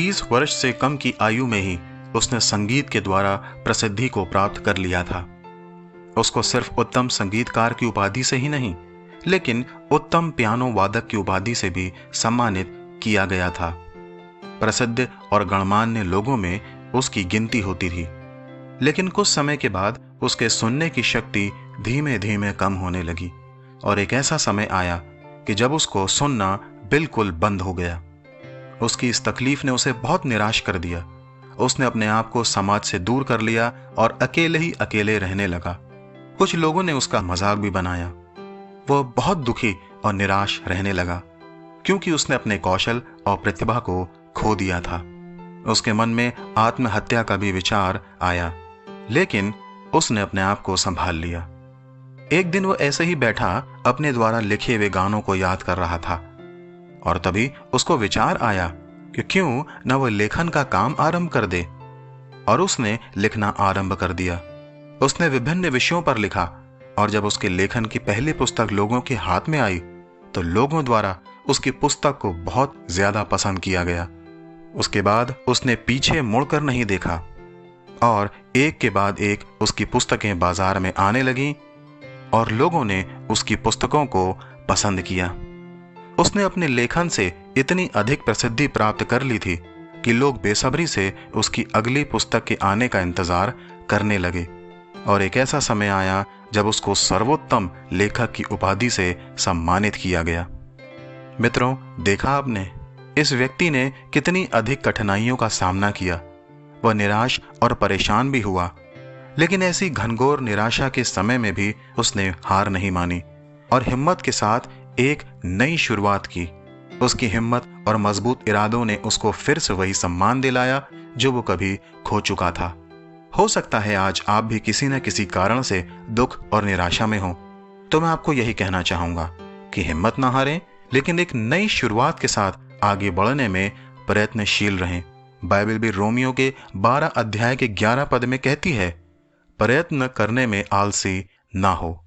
30 वर्ष से कम की आयु में ही उसने संगीत के द्वारा प्रसिद्धि को प्राप्त कर लिया था। उसको सिर्फ उत्तम संगीतकार की उपाधि से ही नहीं, लेकिन उत्तम पियानो वादक की उपाधि से भी सम्मानित किया गया था। प्रसिद्ध और गणमान्य लोगों में उसकी गिनती होती थी, लेकिन कुछ समय के बाद उसके सुनने की शक्ति धीमे धीमे कम होने लगी और एक ऐसा समय आया कि जब उसको सुनना बिल्कुल बंद हो गया। उसकी इस तकलीफ ने उसे बहुत निराश कर दिया। उसने अपने आप को समाज से दूर कर लिया और अकेले ही अकेले रहने लगा। कुछ लोगों ने उसका मजाक भी बनाया। वह बहुत दुखी और निराश रहने लगा, क्योंकि उसने अपने कौशल और प्रतिभा को खो दिया था। उसके मन में आत्महत्या का भी विचार आया, लेकिन उसने अपने आप को संभाल लिया। एक दिन वो ऐसे ही बैठा अपने द्वारा लिखे हुए गानों को याद कर रहा था, और तभी उसको विचार आया कि क्यों न वो लेखन का काम आरंभ कर दे। और उसने लिखना आरंभ कर दिया। उसने विभिन्न विषयों पर लिखा, और जब उसके लेखन की पहली पुस्तक लोगों के हाथ में आई तो लोगों द्वारा उसकी पुस्तक को बहुत ज्यादा पसंद किया गया। उसके बाद उसने पीछे मुड़कर नहीं देखा और एक के बाद एक उसकी पुस्तकें बाजार में आने लगीं और लोगों ने उसकी पुस्तकों को पसंद किया। उसने अपने लेखन से इतनी अधिक प्रसिद्धि प्राप्त कर ली थी कि लोग बेसब्री से उसकी अगली पुस्तक के आने का इंतजार करने लगे, और एक ऐसा समय आया जब उसको सर्वोत्तम लेखक की उपाधि से सम्मानित किया गया। मित्रों, देखा आपने, इस व्यक्ति ने कितनी अधिक कठिनाइयों का सामना किया। वह निराश और परेशान भी हुआ, लेकिन ऐसी घनघोर निराशा के समय में भी उसने हार नहीं मानी और हिम्मत के साथ एक नई शुरुआत की। उसकी हिम्मत और मजबूत इरादों ने उसको फिर से वही सम्मान दिलाया जो वो कभी खो चुका था। हो सकता है आज आप भी किसी न किसी कारण से दुख और निराशा में हो, तो मैं आपको यही कहना चाहूंगा कि हिम्मत ना हारें, लेकिन एक नई शुरुआत के साथ आगे बढ़ने में प्रयत्नशील रहें। बाइबल भी रोमियो के 12 अध्याय के 11 पद में कहती है, प्रयत्न करने में आलसी ना हो।